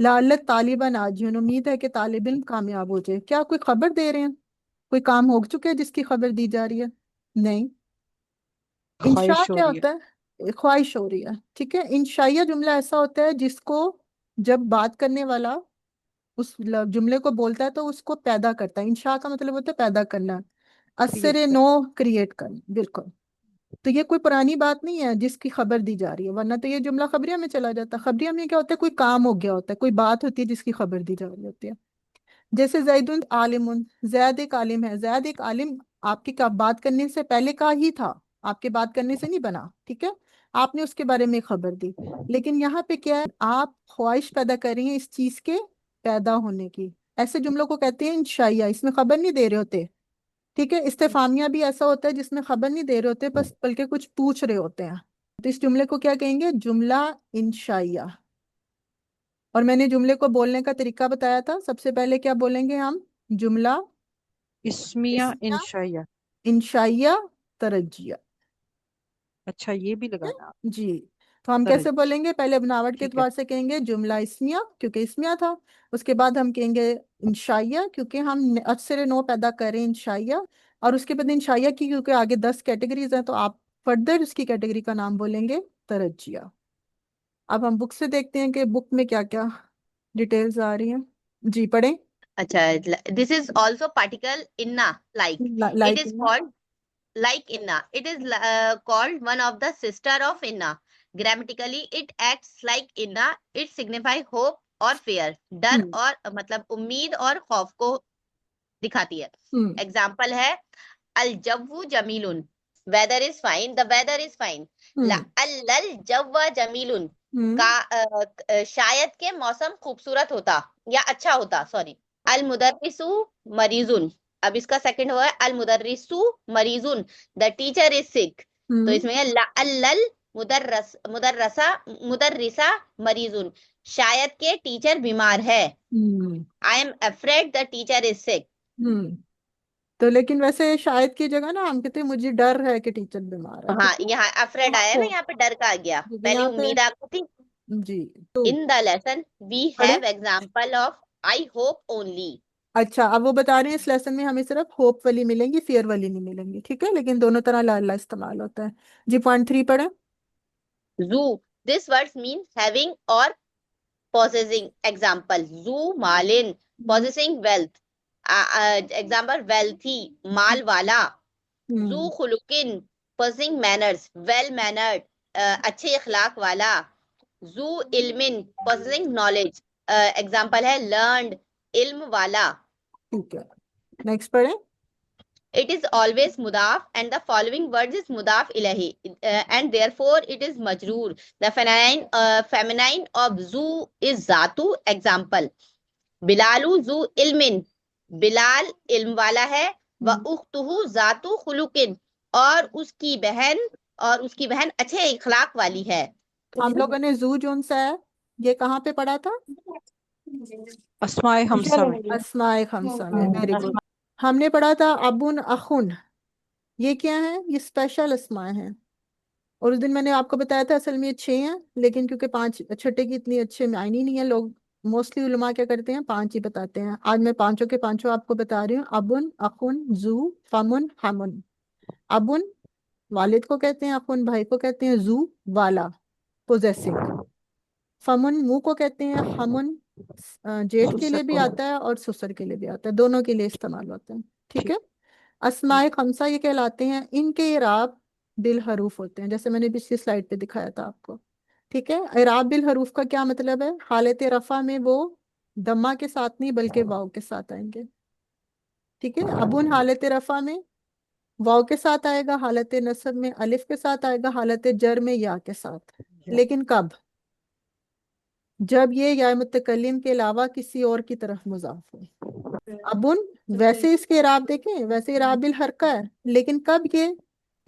لعلت طالباً آجین، امید ہے کہ طالب علم کامیاب ہو جائے. کیا کوئی خبر دے رہے ہیں؟ کوئی کام ہو چکے جس کی خبر دی جا رہی ہے؟ نہیں. انشاء خواہش ہو کیا رہی ہے. ہوتا ہے؟ خواہش ہو رہی ہے. ٹھیک ہے. انشائیہ جملہ ایسا ہوتا ہے جس کو جب بات کرنے والا اس جملے کو بولتا ہے تو اس کو پیدا کرتا ہے. انشاء کا مطلب ہوتا ہے پیدا کرنا، اثر Create نو کریٹ کرنا. بالکل. تو یہ کوئی پرانی بات نہیں ہے جس کی خبر دی جا رہی ہے، ورنہ تو یہ جملہ خبریہ میں چلا جاتا. خبریہ میں کیا ہوتا ہے؟ کوئی کام ہو گیا ہوتا ہے، کوئی بات ہوتی ہے جس کی خبر دی جا رہی ہوتی ہے. جیسے زید عالم، زید ایک عالم ہے. زید ایک عالم آپ کی بات کرنے سے پہلے کا ہی تھا، آپ کے بات کرنے سے نہیں بنا. ٹھیک ہے. آپ نے اس کے بارے میں خبر دی. لیکن یہاں پہ کیا ہے؟ آپ خواہش پیدا کر رہی ہیں اس چیز کے پیدا ہونے کی. ایسے جملوں کو کہتے ہیں انشائیہ. اس میں خبر نہیں دے رہے ہوتے. ٹھیک ہے. استفہامیہ بھی ایسا ہوتا ہے جس میں خبر نہیں دے رہے ہوتے، بس بلکہ کچھ پوچھ رہے ہوتے ہیں. تو اس جملے کو کیا کہیں گے؟ جملہ انشائیہ. اور میں نے جملے کو بولنے کا طریقہ بتایا تھا. سب سے پہلے کیا بولیں گے ہم؟ جملہ اسمیہ اسمیہ، انشائیہ. انشائیہ، ترجیہ. اچھا یہ بھی لگانا آپ. جی. تو ہم درج. کیسے بولیں گے؟ پہلے بناوٹ کے ٹھیک ہے. اعتبار سے کہیں گے جملہ اسمیہ کیونکہ اسمیہ تھا. اس کے بعد ہم کہیں گے انشائیہ کیونکہ ہم اثر نو پیدا کر رہے ہیں انشائیہ. اور اس کے بعد انشائیہ کی کیونکہ آگے 10 کیٹیگریز ہیں تو آپ فردر اس کی کیٹیگری کا نام بولیں گے ترجیہ. اب ہم بک سے دیکھتے ہیں کہ بک میں کیا کیا ڈیٹیلز آ رہی ہیں. جی پڑھیں. اچھا this is also particle inna like it like is called like inna. It is called one of the sister of inna. Grammatically it acts like inna. It signifies hope or fear. ڈر اور مطلب امید اور خوف کو دکھاتی ہے. Example ہے الجو جمیل، weather is fine, the weather is fine. الجو جمیل کا شاید کہ موسم خوبصورت ہوتا یا اچھا ہوتا. سوری. المدرسو مریضن، اب اس کا سیکنڈ ہوا ہے المدرسو مریضن، the teacher is sick. تو اس میں مدرسہ مریضن، شاید کہ ٹیچر بیمار ہے. I am afraid the teacher is sick. تو لیکن ویسے شاید کی جگہ نا ہم کہتے ہیں مجھے ڈر ہے کہ ٹیچر بیمار ہے. ہاں یہاں افریڈ آیا نا، یہاں پہ ڈر کا آ گیا. پہلے یہاں پہ امید آپ کو تھی. جی. تو In the lesson we have example of I hope only. اچھا اب وہ بتا رہے ہیں اس لیسن میں ہمیں صرف ہوپ والی ملیں گی، فیئر والی نہیں ملیں گی. ٹھیک ہے. لیکن دونوں طرح لا اللہ استعمال ہوتا ہے. جی پوائنٹ 3 پڑھیں. Zoo. This words mean having or possessing. Example zoo malin, possessing wealth. Example wealthy, mal wala. Zoo khulukin, possessing manners, well mannered, اچھے اخلاق والا. Zoo ilmin, possessing knowledge. Example ہے learned, علم والا. ٹھیک ہے. نیکسٹ پڑھیں. It is always mudaf and the following words is mudaf ilahi and therefore it is majroor. The feminine of zu is zatu. Example bilalu zu ilmin, bilal ilm wala hai. wa ukhtuhu zatu khuluqin, اور اس کی بہن اچھے اخلاق والی ہے. ہم لوگوں نے زو جون سا ہے یہ کہاں پہ پڑھا تھا؟ اسماء خمسہ میں. اسماء خمسہ میں. Very good. ہم نے پڑھا تھا ابن اخن. یہ کیا ہے؟ یہ اسپیشل اسماء ہیں. اور اس دن میں نے آپ کو بتایا تھا اصل میں یہ 6 ہیں، لیکن کیونکہ 5 چھٹے کی اتنی اچھے معنی نہیں ہے، لوگ موسٹلی علماء کیا کرتے ہیں 5 ہی بتاتے ہیں. آج میں 5 کے 5 آپ کو بتا رہی ہوں. ابن، اخن، زو، فمن، ہمن. ابن والد کو کہتے ہیں، اخن بھائی کو کہتے ہیں، زو والا پوزیسنگ، فمن منہ کو کہتے ہیں، ہمن جیٹھ کے لیے بھی آتا ہے اور سسر کے لیے بھی آتا ہے، دونوں کے لیے استعمال ہوتا ہے. ٹھیک ہے. اسماء خمسہ یہ کہلاتے ہیں، ان کے اعراب بالحروف ہوتے ہیں جیسے میں نے پچھلی سلائیڈ پہ دکھایا تھا آپ کو. ٹھیک ہے. اعراب بالحروف کا کیا مطلب ہے؟ حالت رفع میں وہ دمہ کے ساتھ نہیں بلکہ واو کے ساتھ آئیں گے. ٹھیک ہے. ابن حالت رفع میں واو کے ساتھ آئے گا، حالت نصب میں الف کے ساتھ آئے گا، حالت جر میں یا کے ساتھ. لیکن کب؟ جب یہ یا متکلم کے علاوہ کسی اور کی طرف مضاف ہو. ابن ویسے اس کے اعراب دیکھیں، ویسے اعراب بالحرکہ ہے، لیکن کب یہ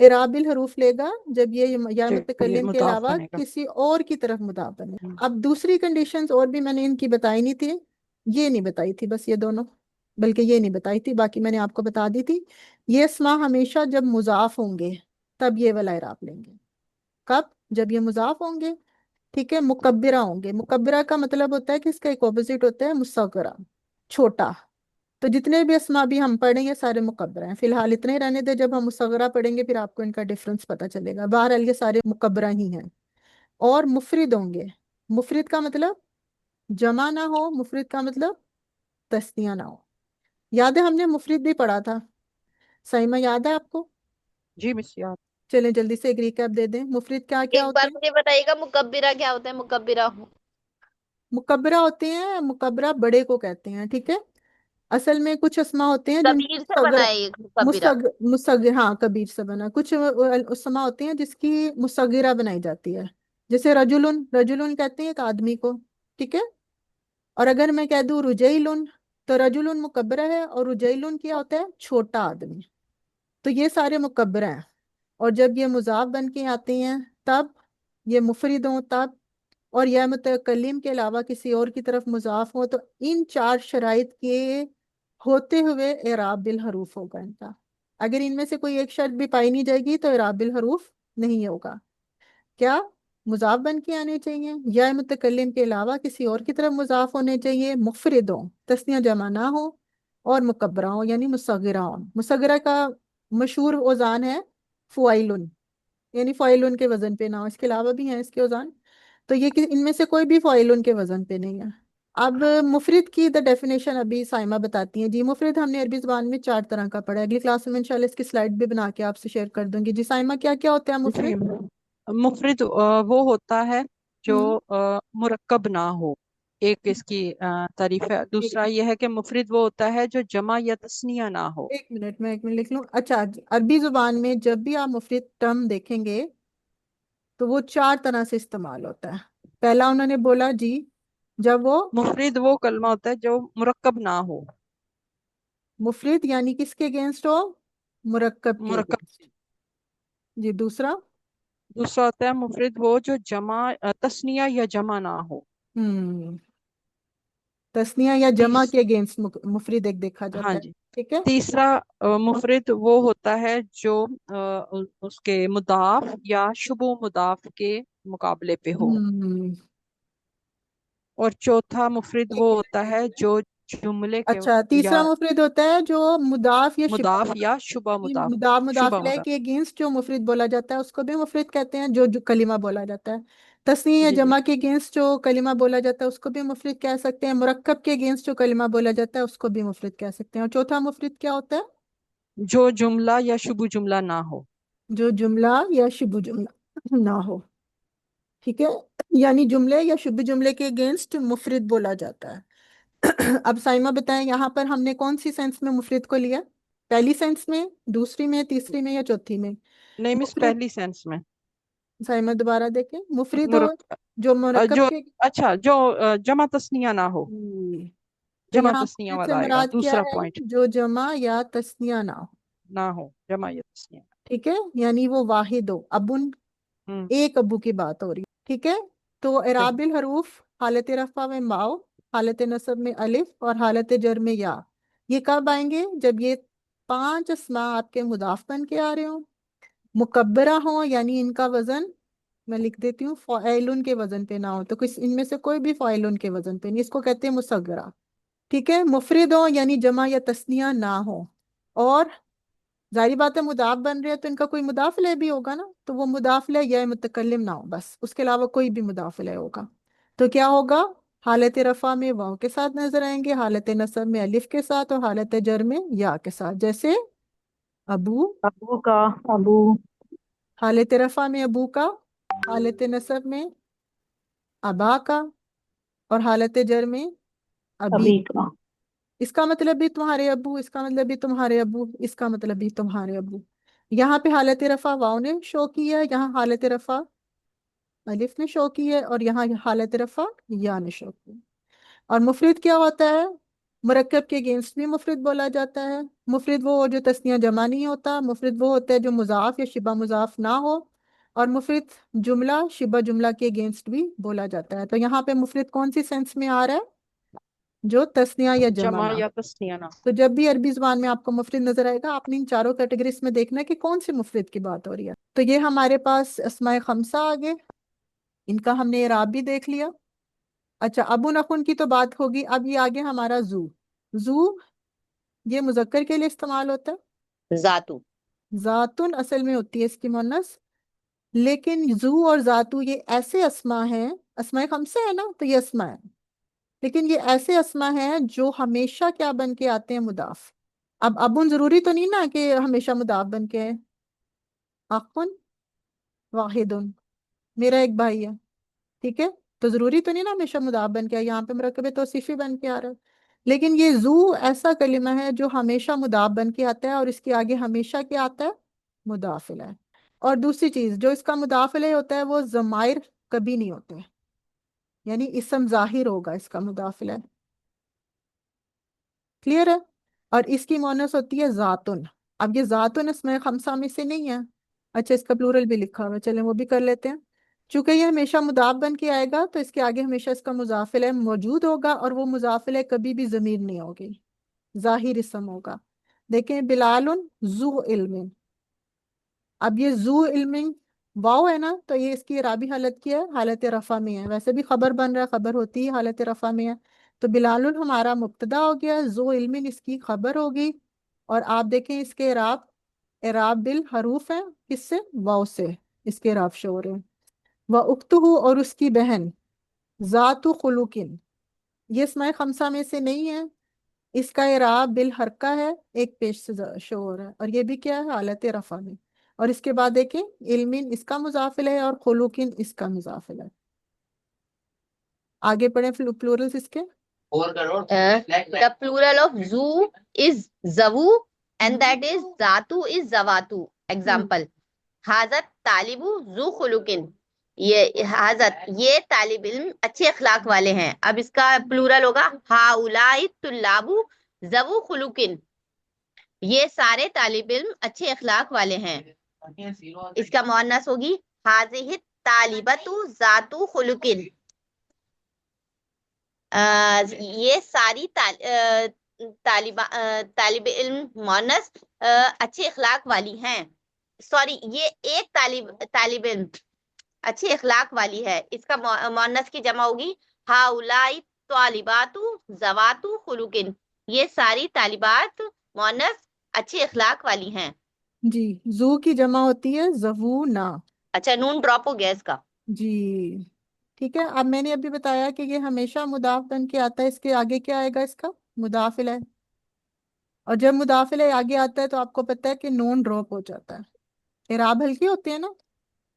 اعراب بالحروف لے گا؟ جب یہ یا متکلم کے علاوہ کسی اور کی طرف مضاف بنے. اب دوسری کنڈیشنز اور بھی میں نے ان کی بتائی نہیں تھی، یہ نہیں بتائی تھی، بس یہ دونوں، بلکہ یہ نہیں بتائی تھی، باقی میں نے آپ کو بتا دی تھی. یہ اسماء ہمیشہ جب مضاف ہوں گے تب یہ والا اعراب لیں گے. کب؟ جب یہ مضاف ہوں گے. ٹھیک ہے، مکبرہ ہوں گے. مکبرہ کا مطلب ہوتا ہے کہ اس کا ایک اپوزٹ ہوتا ہے مصغرہ، چھوٹا. تو جتنے بھی اسما بھی ہم پڑھیں یہ سارے مکبرہ ہیں. فی الحال اتنے رہنے دے، جب ہم مصغرہ پڑھیں گے پھر آپ کو ان کا ڈفرنس پتہ چلے گا. بہرحال یہ سارے مکبرہ ہی ہیں. اور مفرد ہوں گے. مفرد کا مطلب جمع نہ ہو، مفرد کا مطلب تثنیہ نہ ہو. یاد ہے ہم نے مفرد بھی پڑھا تھا، سائمہ یاد ہے آپ کو؟ جی مس یاد. چلیں جلدی سے ایک ریکیپ دے دیں. مفرد کیا کیا ایک ہوتے بار ہیں؟ مجھے بتائیے گا مکبرہ کیا ہوتا ہے؟ مکبرہ مکبرہ ہوتے ہیں، مکبرہ بڑے کو کہتے ہیں. ٹھیک ہے، اصل میں کچھ اسما ہوتے ہیں جن کبیر سے بنا ہے یہ مکبرہ. مصغر، ہاں کبیر سے بنا. کچھ اسما ہوتے ہیں جس کی مصغرہ بنائی جاتی ہے، جیسے رجلن، رجلن کہتے ہیں ایک آدمی کو. ٹھیک ہے، اور اگر میں کہہ دوں رجیلن تو رجلن مکبرہ ہے اور رجیلن کیا ہوتا ہے؟ چھوٹا آدمی. تو یہ سارے مکبرہ ہیں. اور جب یہ مضاف بن کے آتے ہیں تب، یہ مفرد ہوں تب، اور یا متکلم کے علاوہ کسی اور کی طرف مضاف ہو، تو ان چار شرائط کے ہوتے ہوئے اعراب بالحروف ہوگا ان کا. اگر ان میں سے کوئی ایک شرط بھی پائی نہیں جائے گی تو اعراب بالحروف نہیں ہوگا. کیا؟ مضاف بن کے آنے چاہیے، یا متکلم کے علاوہ کسی اور کی طرف مضاف ہونے چاہیے، مفرد ہوں، تثنیہ جمع نہ ہو، اور مکبرہ ہوں یعنی مصغرہ ہوں. مصغرہ کا مشہور اوزان ہے فوائلن، یعنی فائلن کے وزن پہ نہ ہو. اس کے علاوہ بھی ہیں اس کے اوزان، تو یہ ان میں سے کوئی بھی فائلن کے وزن پہ نہیں ہے. اب مفرد کی ڈیفینیشن ابھی سائمہ بتاتی ہیں. جی مفرد ہم نے عربی زبان میں 4 طرح کا پڑھا ہے. اگلی کلاس میں انشاءاللہ اس کی سلائڈ بھی بنا کے آپ سے شیئر کر دوں گی. جی سائمہ کیا کیا ہوتا ہے جی مفرد؟ مفرد وہ ہوتا ہے جو ہم مرکب نہ ہو. ایک اس کی تعریف ہے. دوسرا یہ ہے کہ مفرد وہ ہوتا ہے جو جمع یا تثنیہ نہ ہو. میں ایک منٹ لکھ لوں. اچھا، عربی زبان میں جب بھی آپ مفرد ٹرم دیکھیں گے تو وہ 4 طرح سے استعمال ہوتا ہے. پہلا انہوں نے بولا جی جب وہ مفرد وہ کلمہ ہوتا ہے جو مرکب نہ ہو. مفرد یعنی کس کے اگینسٹ ہو؟ مرکب کے مرکب. اگینسٹ. جی دوسرا؟ دوسرا ہوتا ہے مفرد وہ جو جمع تثنیہ یا جمع نہ ہو. ہم تثنیہ یا جمع تیس کے اگینسٹ مفرد ایک دیکھا ہاں جاتا ہے. جی. ٹھیک ہے. تیسرا مفرد وہ ہوتا ہے جو اس کے مضاف یا شبہ مضاف کے مقابلے پہ ہو. ہم اور چوتھا مفرد ایک وہ منٹ ہوتا ایک ہے منٹ جو جملے کے اچھا، یا تیسرا مفرد ہوتا ہے جو مضاف یا شبہ مضاف یا شبہ مضاف. مضاف شبہ مضافلہ مضاف. کے اگینسٹ جو مفرد بولا جاتا ہے اس کو بھی مفرد کہتے ہیں، جو کلمہ بولا جاتا ہے. تثنیہ یا جی جی. جمع کے اگینسٹ جو کلمہ بولا جاتا ہے اس کو بھی مفرد کہہ سکتے ہیں. مرکب کے اگینسٹ جو کلمہ بولا جاتا ہے اس کو بھی مفرد کہہ سکتے ہیں. اور چوتھا مفرد کیا ہوتا ہے؟ جو جملہ یا شبہ جملہ نہ ہو. جو جملہ یا شبہ جملہ نہ ہو. ٹھیک ہے، یعنی جملے یا شبہ جملے کے اگینسٹ مفرد بولا جاتا ہے. اب سائمہ بتائیں یہاں پر ہم نے کون سی سینس میں مفرد کو لیا؟ پہلی سینس میں، دوسری میں، تیسری میں یا چوتھی میں؟ نہیں مس مفرد، پہلی سینس میں. سائمہ دوبارہ دیکھیں. مفرد ہو مرک جو مرکب جو کے اچھا جو جمع تثنیہ نہ ہو. تو جمع یہاں تثنیہ مفرد سے والا آئے گا مراد کیا دوسرا ہے؟ پوائنٹ. جو جمع یا تثنیہ نہ ہو. نہ ہو، جمع یا تثنیہ. ٹھیک ہے، یعنی وہ واحد ہو. ابن، ہم ایک ابو کی بات ہو رہی. ٹھیک ہے، تو اعراب الحروف حالت رفع میں واو، حالت نصب میں الف، اور حالت جر میں یا. یہ کب آئیں گے؟ جب یہ 5 اسما آپ کے مضاف بن کے آ رہے ہوں، مکبرہ ہوں یعنی ان کا وزن میں لکھ دیتی ہوں فاعلن کے وزن پہ نہ ہو. تو کچھ ان میں سے کوئی بھی فاعلن کے وزن پہ نہیں، اس کو کہتے ہیں مصغرہ. ٹھیک ہے، مفرد ہو یعنی جمع یا تثنیہ نہ ہو. اور ظاہری بات ہے مضاف بن رہے ہیں تو ان کا کوئی مضاف الیہ بھی ہوگا نا، تو وہ مضاف الیہ یا متکلم نہ ہو، بس اس کے علاوہ کوئی بھی مضاف الیہ ہوگا. تو کیا ہوگا؟ حالت رفع میں واو کے ساتھ نظر آئیں گے، حالت نصب میں الف کے ساتھ، اور حالت جر میں یا کے ساتھ. جیسے ابو، ابو کا، ابو، حالت رفع میں ابو کا، حالت نصب میں ابا کا، اور حالت جر میں ابی. ابھی کا. اس کا مطلب بھی تمہارے ابو، اس کا مطلب بھی تمہارے ابو، اس کا مطلب بھی تمہارے ابو. یہاں پہ حالت رفع واو نے شو کی ہے، یہاں حالت رفع الف نے شو کی ہے، اور یہاں حالت رفع یا نے شو کی ہے. اور مفرد کیا ہوتا ہے؟ مرکب کے اگینسٹ بھی مفرد بولا جاتا ہے. مفرد وہ جو تثنیہ جمع نہیں ہوتا. مفرد وہ ہوتا ہے جو مضاف یا شبہ مضاف نہ ہو. اور مفرد جملہ شبہ جملہ کے اگینسٹ بھی بولا جاتا ہے. تو یہاں پہ مفرد کون سی سینس میں آ رہا ہے؟ جو تثنیہ یا جمع جمع نہ یا ہو. تثنیہ نہ. تو جب بھی عربی زبان میں آپ کو مفرد نظر آئے گا، آپ نے ان چاروں کیٹیگریز میں دیکھنا ہے کہ کون سے مفرد کی بات ہو رہی ہے. تو یہ ہمارے پاس اسماء خمسہ آگے. ان کا ہم نے اعراب بھی دیکھ لیا. اچھا ابو نخون کی تو بات ہوگی. اب یہ آگے ہمارا زو. زو یہ مذکر کے لیے استعمال ہوتا ہے. ذاتو. ذاتن اصل میں ہوتی ہے اس کی مؤنث. لیکن زو اور ذاتو یہ ایسے اسما ہیں، اسماء خمسہ ہے نا، تو یہ اسما ہے، لیکن یہ ایسے اسما ہیں جو ہمیشہ کیا بن کے آتے ہیں؟ مضاف. اب ابن ضروری تو نہیں نا کہ ہمیشہ مضاف بن کے ہے. اخن واحد، میرا ایک بھائی ہے، ٹھیک ہے، تو ضروری تو نہیں نا ہمیشہ مضاف بن کے آئے، یہاں پہ مرکب توصیفی بن کے آ رہا ہے. لیکن یہ زو ایسا کلمہ ہے جو ہمیشہ مضاف بن کے آتا ہے، اور اس کے آگے ہمیشہ کیا آتا ہے؟ مضاف الیہ. اور دوسری چیز جو اس کا مضاف الیہ ہوتا ہے وہ ضمائر کبھی نہیں ہوتے، یعنی اسم ظاہر ہوگا اس کا مضاف الیہ. کلیئر ہے؟ اور اس کی مؤنث ہوتی ہے ذاتن. اب یہ ذاتن اسماء خمسہ میں سے نہیں ہے. اچھا اس کا پلورل بھی لکھا ہوا ہے، چلیں وہ بھی کر لیتے ہیں. چونکہ یہ ہمیشہ مضاف بن کے آئے گا تو اس کے آگے ہمیشہ اس کا مضاف الیہ موجود ہوگا، اور وہ مضاف الیہ کبھی بھی ضمیر نہیں ہوگی، ظاہر اسم ہوگا. دیکھیں بلال ذو علم. اب یہ ذو علم واو ہے نا، تو یہ اس کی اعرابی حالت کی ہے؟ حالت رفع میں ہے. ویسے بھی خبر بن رہا ہے، خبر ہوتی ہے حالت رفع میں ہے. تو بلال ہمارا مبتدا ہو گیا، ذو علم اس کی خبر ہوگی. اور آپ دیکھیں اس کے اعراب بالحروف ہیں، کس سے؟ واو سے اس کے اعراب شو ہو رہے ہیں. وَأُخْتُهُ اور اس کی بہن، ذات خلوقن، یہ اسماء خمسہ میں سے نہیں ہے. اس کا اعراب بالحرکہ ہے، ایک پیش سے شو ہو رہا ہے، اور یہ بھی کیا ہے؟ حالت رفع میں. اور اس کے بعد دیکھیں علمین اس کا مضاف الیہ ہے، اور خلوقن اس کا مضاف الیہ ہے. آگے پڑھیں پلورلس اس کے. The plural of zoo is zawu, and that is zatu is zawatu. Example: حاضر طالبو ذو خلوقن. یہ حاضر یہ طالب علم اچھے اخلاق والے ہیں. اب اس کا پلورل ہوگا ہاؤلائی طلابو ذو خلوقن. یہ سارے طالب علم اچھے اخلاق والے ہیں. اس کا مؤنث ہوگی حاضہ طالبۃ ذات خلوقن. یہ ساری طالب علم مؤنث اچھے اخلاق والی ہیں. سوری، یہ ایک طالب علم اچھے اخلاق والی ہے. اس کا مؤنث کی جمع ہوگی ہاؤلائی طالبات ذوات خلوقن. یہ ساری طالبات مؤنث اچھے اخلاق والی ہیں. جی زو کی جمع ہوتی ہے زوونا. اچھا نون ڈراپ ہو گیا اس کا. جی ٹھیک ہے. اب میں نے ابھی بتایا کہ یہ ہمیشہ مضاف بن کے آتا ہے، اس کے آگے کیا آئے گا؟ اس کا مضاف الیہ. اور جب مضاف الیہ آگے آتا ہے تو آپ کو پتہ ہے کہ نون ڈراپ ہو جاتا ہے، اعراب ہلکے ہوتے ہیں نا.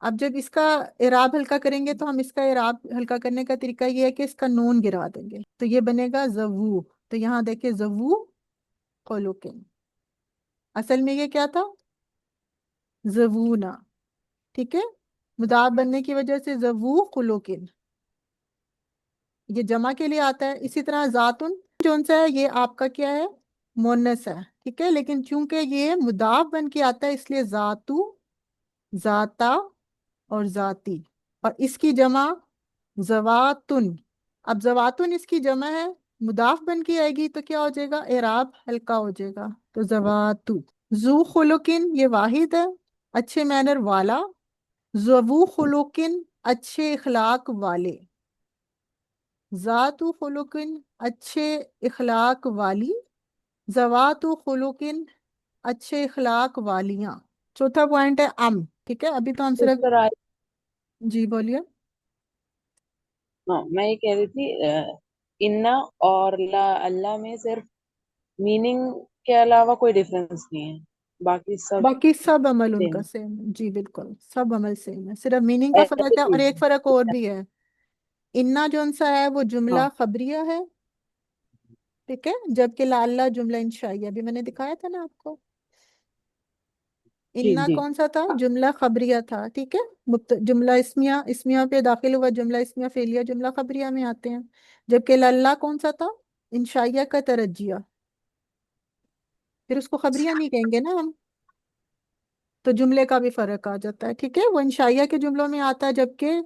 اب جب اس کا اعراب ہلکا کریں گے تو ہم اس کا اعراب ہلکا کرنے کا طریقہ یہ ہے کہ اس کا نون گرا دیں گے، تو یہ بنے گا زوو. تو یہاں دیکھیں زوو خلوقن، اصل میں یہ کیا تھا؟ زوونا. ٹھیک ہے، مضاف بننے کی وجہ سے زوو خلوقن یہ جمع کے لیے آتا ہے. اسی طرح ذاتن جون سا ہے یہ آپ کا کیا ہے؟ مونس ہے، ٹھیک ہے، لیکن چونکہ یہ مضاف بن کے آتا ہے اس لیے ذاتو، ذاتا اور ذاتی. اور اس کی جمع زواتن. اب زواتن اس کی جمع ہے، مضاف بن کے آئے گی تو کیا ہو جائے گا؟ اعراب ہلکا ہو جائے گا، تو زواتو. ذو خلقن یہ واحد ہے، اچھے مینر والا. ذو خلقن اچھے اخلاق والے. ذات خلقن اچھے اخلاق والی. ذوات خلقن اچھے اخلاق والیاں. چوتھا پوائنٹ ہے ٹھیک ہے. ابھی تو ہم صرف سسٹر آئی. جی بولیے. ہاں میں یہ کہہ رہی تھی انا اور لا اللہ میں صرف میننگ کے علاوہ کوئی ڈفرینس نہیں ہے، باقی سب عمل ان سیم کا سیم. جی بالکل سب عمل سیم ہے، صرف میننگ کا فرق ہے. اور ایک فرق اور بھی ہے، انا جو سا ہے وہ جملہ خبریہ ہے، ٹھیک ہے، جبکہ لا جملہ انشائیہ. ابھی میں نے دکھایا تھا نا آپ کو. جی انا جی کون سا تھا؟ جملہ خبریہ تھا، ٹھیک ہے. جملہ اسمیہ پہ داخل ہوا جملہ اسمیہ فعلیہ جملہ خبریہ میں آتے ہیں. جبکہ لا کون سا تھا؟ انشائیہ کا ترجیہ. پھر اس کو خبریہ نہیں کہیں گے نا ہم، تو جملے کا بھی فرق آ جاتا ہے، ٹھیک ہے. وہ انشائیہ کے جملوں میں آتا ہے، جبکہ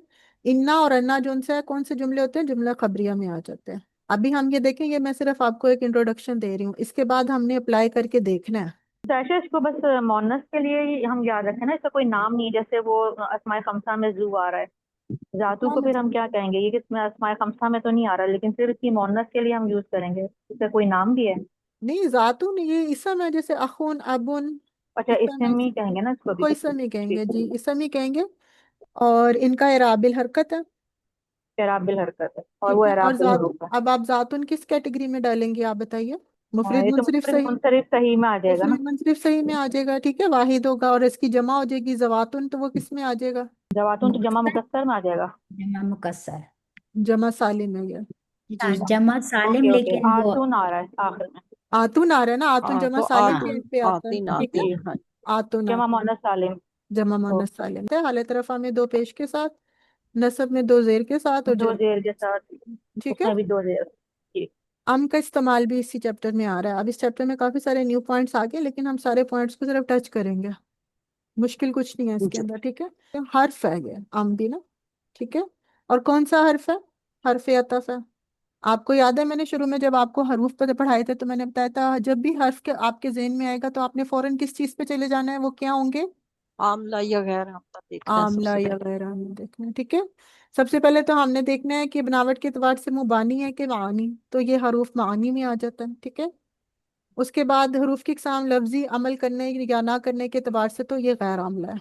انا اور انا جو ان سے کون سے جملے ہوتے ہیں؟ جملہ خبریہ میں آ جاتے ہیں. ابھی ہم یہ دیکھیں، یہ میں صرف آپ کو ایک انٹروڈکشن دے رہی ہوں، اس کے بعد ہم نے اپلائی کر کے دیکھنا ہے. سیشا اس کو بس مونس کے لیے ہی ہم یاد رکھیں نا، اس کا کوئی نام نہیں، جیسے وہ اسماء خمسہ میں زو آ رہا ہے. ذاتو کیا کو پھر ہم مطلب کیا کہیں گے؟ یہ کس میں اسماء خمسہ میں تو نہیں آ رہا، لیکن پھر اس کی مونس کے لیے ہم یوز کریں گے، اس کا کوئی نام بھی ہے؟ نہیں، ذاتون یہ اسم ہے، جیسے اخون، ابن، اچھا اسم ہے، اسم ہی کہیں گے نا اس کو اس بھی؟ کو اسم ہی کہیں ٹھیک گے، ہے، جی اسم ہی کہیں گے، اور ان کا اعراب الحرکت ہے، اعراب بالحرکت ہے، اور ٹھیک وہ ہے، اور اعراب ذات، بالحروف ہے۔ اب آپ ذاتون کس کیٹیگری میں ڈالیں گے آپ بتائیے؟ مفرد یہ تو منصرف مفرد صحیح، منصرف صحیح میں آ جائے گا نا؟ مفرد منصرف صحیح میں آ جائے گا، ٹھیک ہے، واحد ہوگا، اور اس کی جمع ہو جائے گی زواتن، تو وہ کس میں آ جائے گا؟ جواتون تو جمع مکسر میں آ جائے گا۔ جمع مکسر، جمع سالم ہے یہ، جی اچھا جمع سالم، اوکے اوکے، لیکن وہ آتون آ رہا ہے آخر میں۔ آتون آ رہا ہے نا، آتون جمع تو سالم ہاں کے آتون، اینڈ پہ آتا ہے، آتین ٹھیک ہے، آتی، ہاں۔ آتون جمع آتا ہے، مؤنث سالم۔ جمع مؤنث سالم ہے، حالت رفع میں دو پیش کے ساتھ، نصب میں دو زیر کے ساتھ، اور دو جر زیر کے ساتھ، ٹھیک اس ہے۔ میں بھی دو زیر۔ ٹھیک۔ ام کا استعمال بھی اسی چیپٹر میں آ رہا ہے، اب اس چیپٹر میں کافی سارے نیو پوائنٹس آ گئے، لیکن ہم سارے پوائنٹس کو صرف ٹچ کریں گے، مشکل کچھ نہیں ہے اس کے اندر، ٹھیک ہے، حرف ہے یہ ام بھی نا، ٹھیک ہے، اور کون سا حرف ہے؟ حرف عطف ہے۔ آپ کو یاد ہے میں نے شروع میں جب آپ کو حروف پہ پڑھائے تھے تو میں نے بتایا تھا جب بھی حرف کے آپ کے ذہن میں آئے گا تو آپ نے فوراً کس چیز پہ چلے جانا ہے، وہ کیا ہوں گے؟ عاملہ یا غیر عاملہ دیکھنا ہے سب عاملہ سے یا پہلے۔ غیر عاملہ دیکھنا ہے، ٹھیک ہے۔ سب سے پہلے تو ہم نے دیکھنا ہے کہ بناوٹ کے اعتبار سے مبانی ہے کہ معانی، تو یہ حروف معانی میں آ جاتا ہے، ٹھیک ہے۔ اس کے بعد حروف کی اقسام لفظی عمل کرنے یا نہ کرنے کے اعتبار سے تو یہ غیر عاملہ ہے،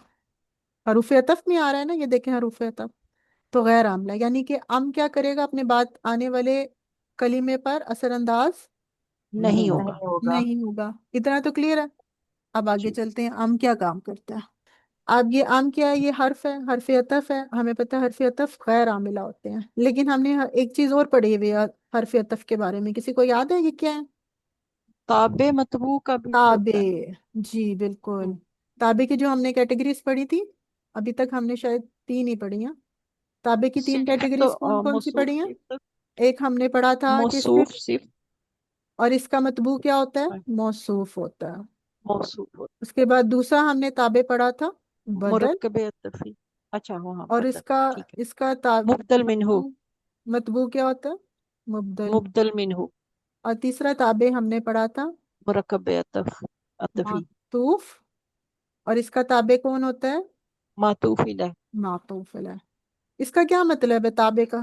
حروف عطف میں آ رہا ہے نا، یہ دیکھیں حروف عطف، تو غیر عاملہ یعنی کہ ام کیا کرے گا، اپنے بعد آنے والے کلمے پر اثر انداز نہیں ہوگا۔ نہیں ہوگا۔ نہیں ہوگا، اتنا تو کلیئر ہے۔ اب آگے جی۔ چلتے ہیں، ام کیا کام کرتا ہے۔ اب یہ ام کیا ہے؟ یہ حرف ہے، حرف عطف ہے، ہمیں پتہ ہے حرف عطف غیر عاملہ ہوتے ہیں، لیکن ہم نے ایک چیز اور پڑھی ہوئی ہے حرف عطف کے بارے میں، کسی کو یاد ہے یہ کیا ہے؟ تابع مطبوع کا بھی ہوتا تابع، ہے۔ جی بالکل، ہم، تابع کی جو ہم نے کیٹیگریز پڑھی تھی، ابھی تک ہم نے شاید 3 ہی پڑھی ہیں۔ تابع کی 3 صفت، کیٹیگریز کون کون سی موصوف پڑھی ہیں؟ صفت، ایک ہم نے پڑھا تھا کہ موصوف صرف، صفت، اور اس کا مطبوع کیا ہوتا ہے؟ موصوف ہوتا ہے۔ موصوف ہوتا اس کے بعد دوسرا ہم نے تابع پڑھا تھا ہے، بدل، مرکب عطفی، اچھا وہاں اور بدل، اس کا ٹھیک ہے۔ اس کا مبدل منہو، مطبوع کیا ہوتا ہے؟ مبدل، مبدل منہو، اور تیسرا تابع ہم نے پڑھا تھا مرکب عطفی، معطوف، اور اس کا تابع کون ہوتا ہے؟ معطوف علیہ۔ معطوف علیہ۔ اس کا کیا مطلب ہے تابع کا؟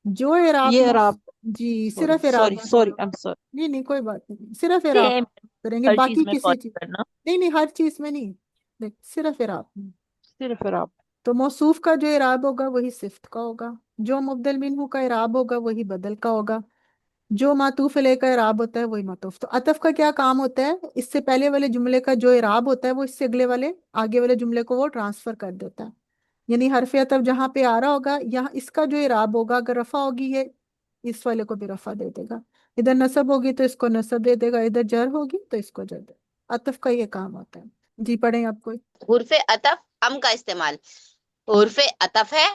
جو اعراب یہ اعراب، جی سوری صرف اعراب سوری میں سوری ہوگا، ایم سوری، نہیں نہیں کوئی بات نہیں، صرف اعراب سیم کریں گے، ہر چیز باقی میں کسی چیز، فالو کرنا۔ نہیں نہیں ہر چیز میں نہیں، صرف اعراب میں۔ صرف اعراب۔ تو موصوف کا جو اعراب ہوگا وہی صفت کا ہوگا، جو مبدل منہ کا اعراب ہوگا وہی بدل کا ہوگا، جو معطوف علیہ کا اعراب ہوتا ہے وہی معطوف۔ تو عطف کا کیا کام ہوتا ہے؟ اس سے پہلے والے جملے کا جو اعراب ہوتا ہے وہ اس سے اگلے والے آگے والے جملے کو وہ ٹرانسفر کر دیتا ہے، یعنی حرف عطف جہاں پہ آ رہا ہوگا یہاں اس کا جو اعراب ہوگا اگر رفع ہوگی یہ اس والے کو بھی رفع دے دے گا، ادھر نصب ہوگی تو اس کو نصب دے دے گا، ادھر جر ہوگی تو اس کو جر دے گا، عطف کا یہ کام ہوتا ہے۔ جی پڑھیں آپ کوئی۔ حرف عطف ام کا استعمال، حرف عطف ہے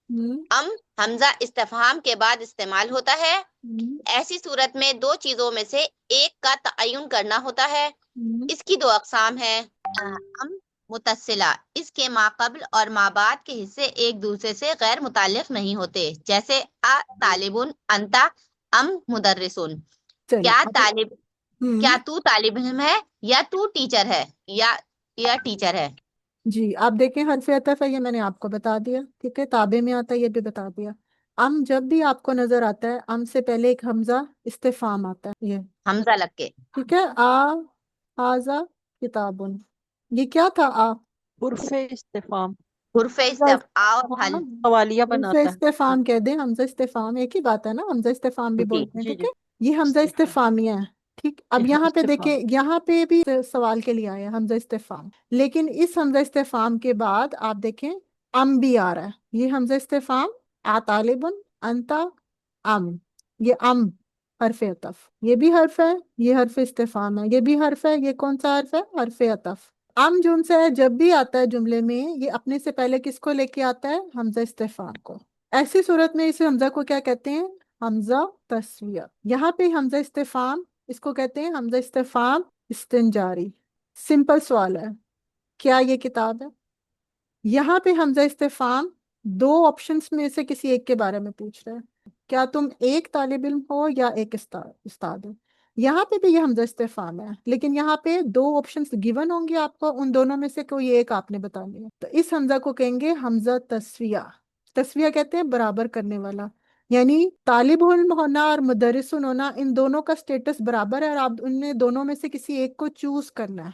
ہوں ام حمزہ استفہام کے بعد استعمال ہوتا ہے، ہوں ایسی صورت میں 2 چیزوں میں سے ایک کا تعین کرنا ہوتا ہے، ہوں اس کی 2 اقسام ہیں، ام متصلہ، اس کے ما قبل اور ما بعد کے حصے ایک دوسرے سے غیر متعلق نہیں ہوتے، جیسے طالبن، انتا، ام مدرسن، چلیں کیا اب طالب، کیا تو طالب علم ہے، یا تو ٹیچر ہے، یا ٹیچر ہے۔ جی آپ دیکھیں حرف عطف ہے، یہ میں نے آپ کو بتا دیا، ٹھیک ہے، تابع میں آتا ہے یہ بھی بتا دیا۔ ام جب بھی آپ کو نظر آتا ہے ام سے پہلے ایک حمزہ استفہام آتا ہے، یہ حمزہ لگ کے، ٹھیک ہے، ہاذا کتابن، یہ کیا تھا حرف استفہام حرف اور حل، حوالیہ حمزہ بناتا ہے۔ استفہام کہہ دیں، حمزہ استفہام ایک ہی بات ہے نا، حمزہ استفہام بھی جی بولتے ہیں، جی ٹھیک جی، ہے، یہ حمزہ استفہام، استفہامیہ ہے، ٹھیک۔ اب یہاں پہ استفہام، دیکھیں، یہاں پہ بھی سوال کے لیے آیا ہے حمزہ استفہام، لیکن اس حمزہ استفہام کے بعد آپ دیکھیں ام بھی آ رہا ہے، یہ حمزہ استفہام طالبن، انتا، ام، یہ ام حرف عطف، یہ بھی حرف ہے، یہ حرف استفہام ہے، یہ بھی حرف ہے، یہ کون سا حرف ہے؟ حرف عطف۔ ام جو ان سے ہے جب بھی آتا ہے جملے میں یہ اپنے سے پہلے کس کو لے کے آتا ہے؟ حمزہ استفہام کو، ایسی صورت میں اس حمزہ کو کیا کہتے ہیں؟ حمزہ تسویہ۔ یہاں پہ حمزہ استفہام اس کو کہتے ہیں حمزہ استفہام استنجاری، سمپل سوال ہے، کیا یہ کتاب ہے؟ یہاں پہ حمزہ استفہام 2 آپشنز میں سے کسی ایک کے بارے میں پوچھ رہا ہے، کیا تم ایک طالب علم ہو یا ایک استاد ہو؟ یہاں پہ بھی یہ حمزہ استفہام ہے، لیکن یہاں پہ 2 آپشنز گیون ہوں گے آپ کو، ان دونوں میں سے کوئی ایک آپ نے بتانی ہے، تو اس حمزہ کو کہیں گے حمزہ تسویہ، تسویہ کہتے ہیں برابر کرنے والا، یعنی طالب علم ہونا اور مدرسن ہونا، ان دونوں کا سٹیٹس برابر ہے، اور آپ ان میں دونوں میں سے کسی ایک کو چوز کرنا ہے.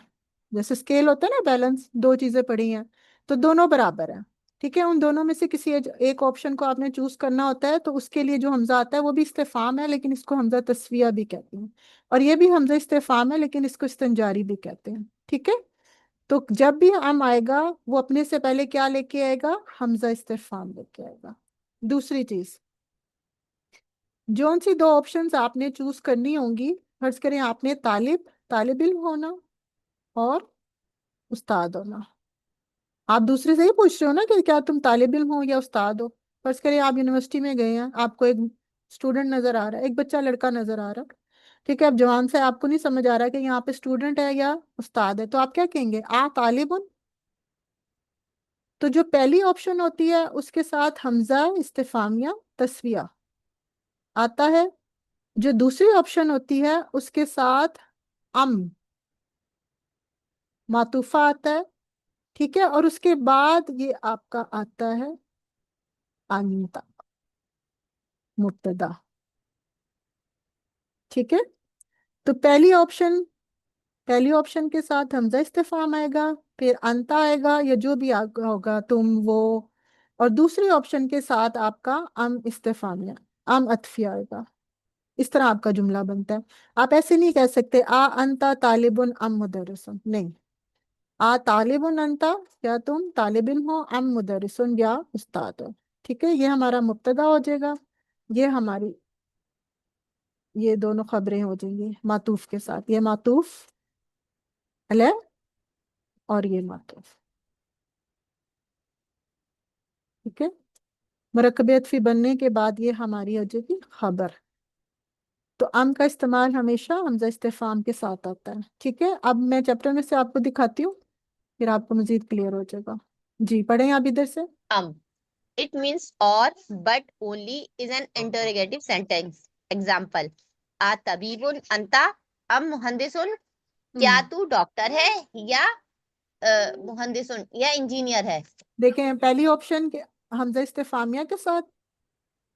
جیسے اسکیل ہوتا ہے نا، بیلنس، دو چیزیں پڑھی ہیں تو دونوں برابر ہیں. ٹھیک ہے، ان دونوں میں سے کسی ایک آپشن کو آپ نے چوز کرنا ہوتا ہے، تو اس کے لیے جو حمزہ آتا ہے وہ بھی استفہام ہے، لیکن اس کو حمزہ تسویہ بھی کہتے ہیں، اور یہ بھی حمزہ استفہام ہے لیکن اس کو استنجاری بھی کہتے ہیں. ٹھیک ہے، تو جب بھی ام آئے گا وہ اپنے سے پہلے کیا لے کے آئے گا؟ حمزہ استفہام لے کے آئے گا. دوسری چیز، جون سی دو آپشنز آپ نے چوز کرنی ہوں گی، فرض کریں آپ نے طالب علم ہونا اور استاد ہونا. آپ دوسرے سے ہی پوچھ رہے ہو نا کہ کیا تم طالب علم ہو یا استاد ہو. فرض کریں آپ یونیورسٹی میں گئے ہیں، آپ کو ایک اسٹوڈنٹ نظر آ رہا ہے، ایک بچہ لڑکا نظر آ رہا ہے. ٹھیک ہے، اب جوان سے آپ کو نہیں سمجھ آ رہا کہ یہاں پہ اسٹوڈنٹ ہے یا استاد ہے، تو آپ کیا کہیں گے؟ طالب. تو جو پہلی آپشن ہوتی ہے اس کے ساتھ حمزہ استفہامیہ تسویہ آتا ہے، جو دوسری آپشن ہوتی ہے اس کے ساتھ ام معطوفہ آتا ہے. ٹھیک ہے، اور اس کے بعد یہ آپ کا آتا ہے انت مبتدا. ٹھیک ہے، تو پہلی آپشن کے ساتھ حمزہ استفہام آئے گا، پھر انت آئے گا یا جو بھی ہوگا تم وہ، اور دوسری آپشن کے ساتھ آپ کا ام استفہامیہ ام عطفیہ آئے گا. اس طرح آپ کا جملہ بنتا ہے. آپ ایسے نہیں کہہ سکتے انت طالب ام مدرس، نہیں. طالب انت، کیا تم طالب علم ہو، ام مدرس یا استاد ہو. ٹھیک ہے، یہ ہمارا مبتدا ہو جائے گا، یہ ہماری یہ دونوں خبریں ہو جائیں گی معطوف کے ساتھ، یہ معطوف علیہ اور یہ معطوف. ٹھیک ہے، مرکب عطفی بننے کے بعد یہ ہماری ہو جائے گی خبر. تو ام کا استعمال ہمیشہ حمزہ استفہام کے ساتھ آتا ہے. ٹھیک ہے، اب میں چیپٹر میں سے آپ کو دکھاتی ہوں، پھر آپ کو مزید کلیئر ہو جائے گا. جی پڑھیں آپ ادھر سے. It means or, but only is an interrogative sentence. Example: tabibun anta am muhandisun. کیا تو ڈاکٹر ہے یا مہندسن یا انجینئر ہے؟ دیکھیں، پہلی آپشن حمزہ استفہامیہ کے ساتھ،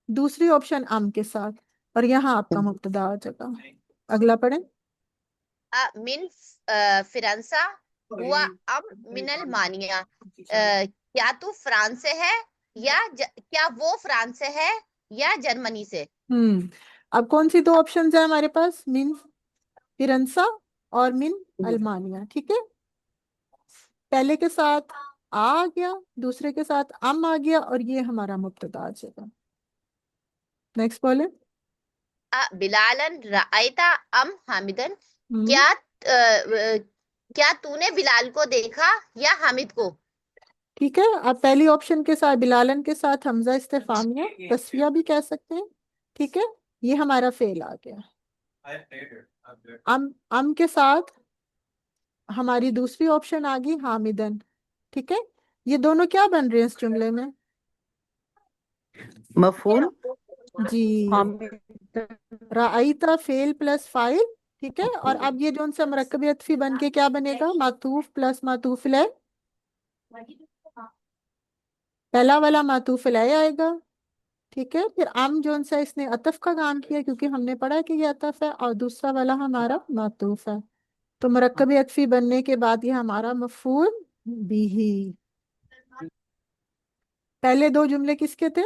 دوسری آپشن ام کے ساتھ، اور یہاں آپ کا مبتدا آ جائے گا. اگلا پڑھیں. من فرانسا ہوا ام من المانیہ. کیا تو فرانس سے ہے یا کیا وہ فرانس سے ہے یا جرمنی سے؟ اب کون سی دو آپشنز ہیں ہمارے پاس؟ من فرنسا اور من المانیہ. ٹھیک ہے، پہلے کے ساتھ آ گیا، دوسرے کے ساتھ ام آ گیا، اور یہ ہمارا مبتدا آ جائے گا. نیکسٹ بولے. بلالن رأیتا ام حامدن. کیا تو نے بلال کو دیکھا یا حامد کو؟ ٹھیک ہے، اب پہلی آپشن کے ساتھ بلالن کے ساتھ حمزہ استفہامیہ تسویہ بھی کہہ سکتے ہیں. ٹھیک ہے، یہ ہمارا فعل آ گیا. ام کے ساتھ ہماری دوسری آپشن آ گئی حامدن. ٹھیک ہے، یہ دونوں کیا بن رہے ہیں اس جملے میں؟ مفعول. جی، رأیتا فعل پلس فاعل. ٹھیک ہے، اور اب یہ جو ان سے مرکب عطفی بن کے کیا بنے گا؟ معطوف پلس معطوف علیہ. پہلا والا معطوف علیہ آئے گا. ٹھیک ہے، پھر جو ان سے اس نے عطف کا کام کیا، کیونکہ ہم نے پڑھا کہ یہ عطف ہے، اور دوسرا والا ہمارا معطوف ہے. تو مرکب عطفی بننے کے بعد یہ ہمارا مفعول بھی. پہلے دو جملے کس کے تھے؟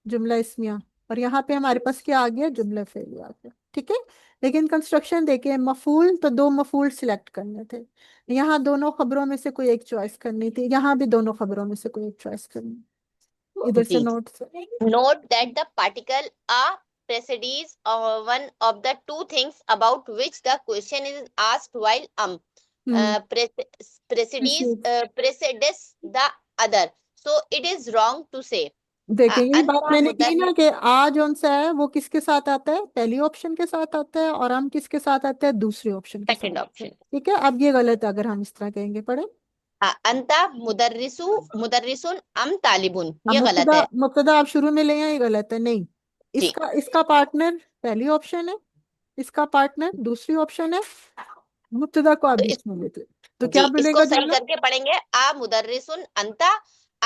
جملہ اسمیہ، اور یہاں پہ ہمارے پاس کیا آ گیا؟ جملہ فعلی آ گیا. ٹھیک ہے، لیکن کنسٹرکشن دیکھیں، مفعول تو دو مفعول سلیکٹ کرنے تھے، یہاں دونوں خبروں میں سے کوئی ایک چوائس کرنی تھی، یہاں بھی دونوں خبروں میں سے کوئی ایک چوائس کرنی. ادھر سے نوٹ سے Note that the particle a precedes one of the two things about which the question is asked, while precedes the other. So it is wrong to say. دیکھیں، یہی بات میں نے کہی نا مدرس. کہ جون سا ہے وہ کس کے ساتھ آتا ہے؟ پہلی آپشن کے ساتھ آتا ہے، اور ہم کس کے ساتھ آتا ہے؟ دوسری آپشن کے Second ساتھ. option. ٹھیک ہے، اب یہ غلط ہے اگر ہم اس طرح کہیں گے. پڑھیں. انتا مدرسون ام طالبون. اب یہ غلط ہے. مبتدا آپ شروع میں لے آئے، یہ غلط ہے. نہیں، جی. اس کا پارٹنر پہلی آپشن ہے، اس کا پارٹنر دوسری آپشن ہے، مبتدا کو آپ تو بیچ میں لیتے. تو جی کیا اس بولے کو گا صحیح جملہ؟ کر کے پڑھیں گے. مدرسون انتا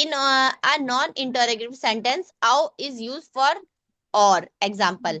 In a non-interrogative sentence, "aw" is used for or. Example: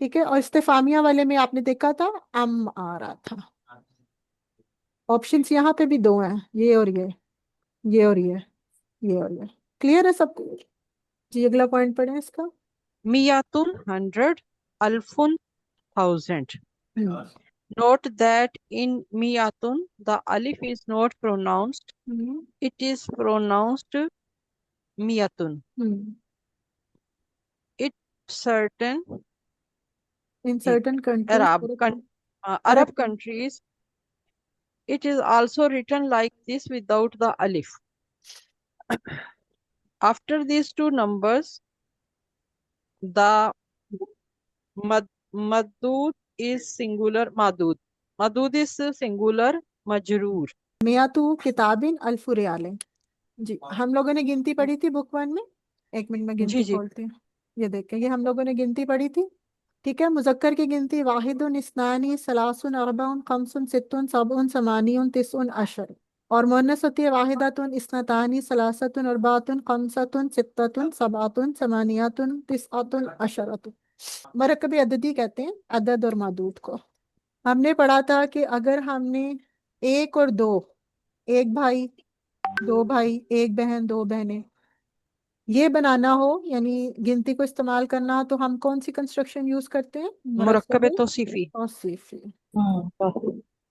ٹھیک ہے، اور استفامیہ والے میں آپ نے دیکھا تھا ام آ رہا تھا. آپشنس یہاں پہ بھی دو ہیں، یہ اور یہ اور یہ اور یہ. کلیئر ہے سب کو؟ جی اگلا پوائنٹ پڑھیں اس کا. Miyatun 100, Alfun 1000. ہم، Note that in Miyatun the alif is not pronounced. ہم، It is pronounced Miyatun. ہم. It certain In certain countries Arab countries it is also written like this without the alif. After these two numbers, the madud is singular madud. Madud is singular majroor. میاتو کتابن الف ریال. جی ہم لوگوں نے گنتی پڑھی تھی بک one میں. ایک منٹ میں گنتی جی کھولتی ہوں. یہ دیکھیں، یہ ہم لوگوں نے گنتی پڑھی تھی. ٹھیک ہے، مذکر کی گنتی واحد اثنانی ثلاث اربع خمس ست سبع ثمانی تسع عشر، اور مؤنث ہوتی ہے واحدۃ اثنتان ثلاثۃ اربعۃ خمسۃ ستۃ سبعۃ ثمانیۃ تسعۃ عشرۃ. مرکب عددی کہتے ہیں عدد اور معدود کو. ہم نے پڑھا تھا کہ اگر ہم نے ایک اور دو، ایک بھائی دو بھائی، ایک بہن دو بہنیں، یہ بنانا ہو یعنی گنتی کو استعمال کرنا ہو، تو ہم کون سی کنسٹرکشن یوز کرتے ہیں؟ مرکب مرکب توصیفی. توصیفی. ہاں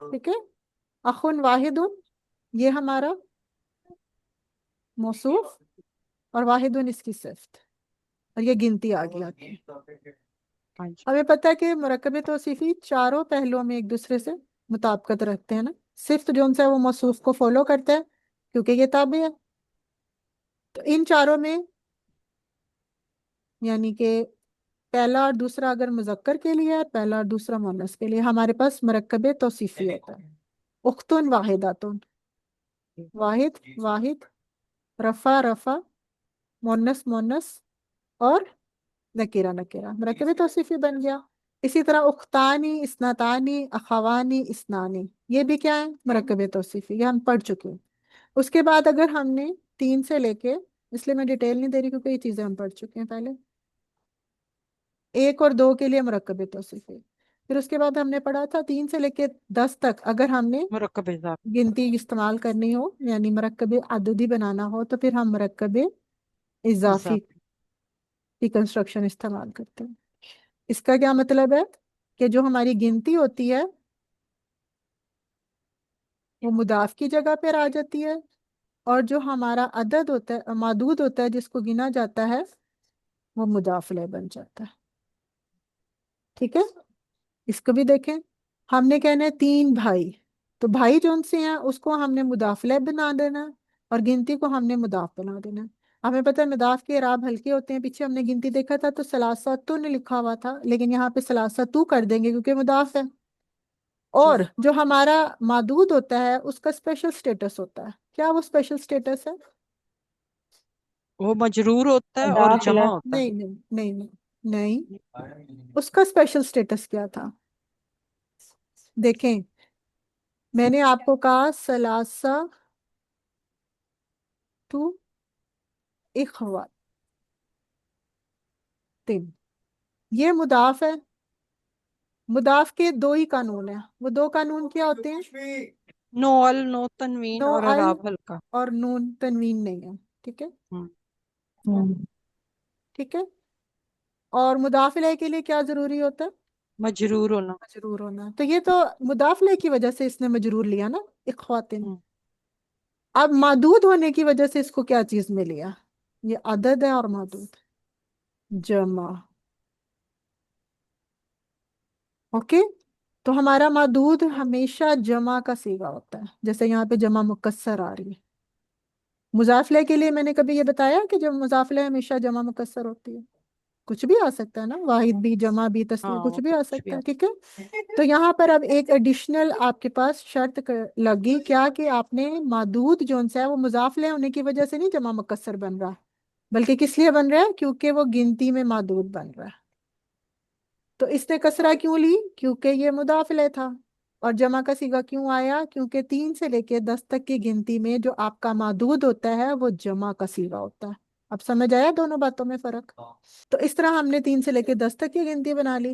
ٹھیک ہے. اخن واحد، یہ ہمارا موصوف، اور واحد اس کی صفت، اور یہ گنتی آ گئی آتی ہے. ہاں جی. ہمیں پتہ ہے کہ مرکب توصیفی چاروں پہلوؤں میں ایک دوسرے سے مطابقت رکھتے ہیں نا. صفت جو ہے وہ موصوف کو فالو کرتا ہے کیونکہ یہ تابع ہے. تو ان چاروں میں یعنی کہ پہلا اور دوسرا اگر مذکر کے لیے ہے، پہلا اور دوسرا مؤنث کے لیے، ہمارے پاس مرکب توصیفی ہوتا ہے. اختن واحداتن، واحد واحد، رفع رفع، مؤنث مؤنث، اور نکیرہ نکیرہ، مرکب توصیفی بن گیا. اسی طرح اختانی اثنتانی اخوانی اثنانی، یہ بھی کیا ہے؟ مرکب توصیفی، یہ ہم پڑھ چکے ہیں. اس کے بعد اگر ہم نے تین سے لے کے، اس لیے میں ڈیٹیل نہیں دے رہی کیونکہ یہ چیزیں ہم پڑھ چکے ہیں پہلے، ایک اور دو کے لیے مرکب توصیفی. پھر اس کے بعد ہم نے پڑھا تھا 3 سے لے کے 10 تک اگر ہم نے مرکب اضافی. گنتی استعمال کرنی ہو یعنی مرکب عددی بنانا ہو، تو پھر ہم مرکب اضافی کی کنسٹرکشن استعمال کرتے ہیں. اس کا کیا مطلب ہے کہ جو ہماری گنتی ہوتی ہے وہ مضاف کی جگہ پر آ جاتی ہے، اور جو ہمارا عدد ہوتا ہے معدود ہوتا ہے جس کو گنا جاتا ہے وہ مضاف الیہ بن جاتا ہے. ٹھیک ہے، اس کو بھی دیکھیں. ہم نے کہنا ہے 3 بھائی، تو بھائی جو ان سے ہیں اس کو ہم نے مضاف الیہ بنا دینا ہے، اور گنتی کو ہم نے مضاف بنا دینا ہے. ہمیں پتہ ہے مضاف کے اعراب ہلکے ہوتے ہیں. پیچھے ہم نے گنتی دیکھا تھا تو ثلاثتن نے لکھا ہوا تھا، لیکن یہاں پہ ثلاثتو کر دیں گے کیونکہ مضاف ہے. اور جو ہمارا معدود ہوتا ہے اس کا اسپیشل سٹیٹس ہوتا ہے. کیا وہ اسپیشل سٹیٹس ہے؟ وہ مجرور ہوتا ہے اور داخلہ. جمع ہوتا ہے. نہیں نہیں نہیں نہیں نہیں، اس کا اسپیشل سٹیٹس کیا تھا؟ دیکھیں، میں نے آپ کو کہا ثلاثہ تو اخوات، یہ مضاف ہے. مضاف کے 2 ہی قانون ہیں. وہ 2 قانون کیا ہوتے ہیں؟ نو ال، نو تنوین نو اور ال اعراب ہلکا. اور نون تنوین نہیں ہے. ٹھیک ہے ٹھیک ہے. اور مضاف الیہ کے لیے کیا ضروری ہوتا ہے؟ مجرور ہونا. مجرور ہونا. تو یہ تو مضاف الیہ کی وجہ سے اس نے مجرور لیا نا، اخواتن. اب معدود ہونے کی وجہ سے اس کو کیا چیز میں لیا؟ یہ عدد ہے اور معدود جمع. اوکے، تو ہمارا معدود ہمیشہ جمع کا صیغہ ہوتا ہے، جیسے یہاں پہ جمع مکسر آ رہی ہے. مضاف الیہ کے لیے میں نے کبھی یہ بتایا کہ جب مضاف الیہ ہمیشہ جمع مکسر ہوتی ہے؟ کچھ بھی آ سکتا ہے نا، واحد بھی، جمع بھی، تسنیہ، کچھ بھی آ سکتا ہے. ٹھیک ہے، تو یہاں پر اب ایک ایڈیشنل آپ کے پاس شرط لگی کیا کہ آپ نے معدود جو ہے وہ مضاف الیہ ہونے کی وجہ سے نہیں جمع مکسر بن رہا، بلکہ کس لیے بن رہا ہے؟ کیونکہ وہ گنتی میں معدود بن رہا ہے. تو اس نے کسرہ کیوں لی؟ کیونکہ یہ مضاف الیہ تھا. اور جمع کا صیغہ کیوں آیا؟ کیونکہ 3 سے لے کے 10 تک کی گنتی میں جو آپ کا معدود ہوتا ہے وہ جمع کا صیغہ ہوتا ہے. اب سمجھ آیا دونوں باتوں میں فرق؟ تو اس طرح ہم نے 3 سے لے کے 10 تک کی گنتی بنا لی.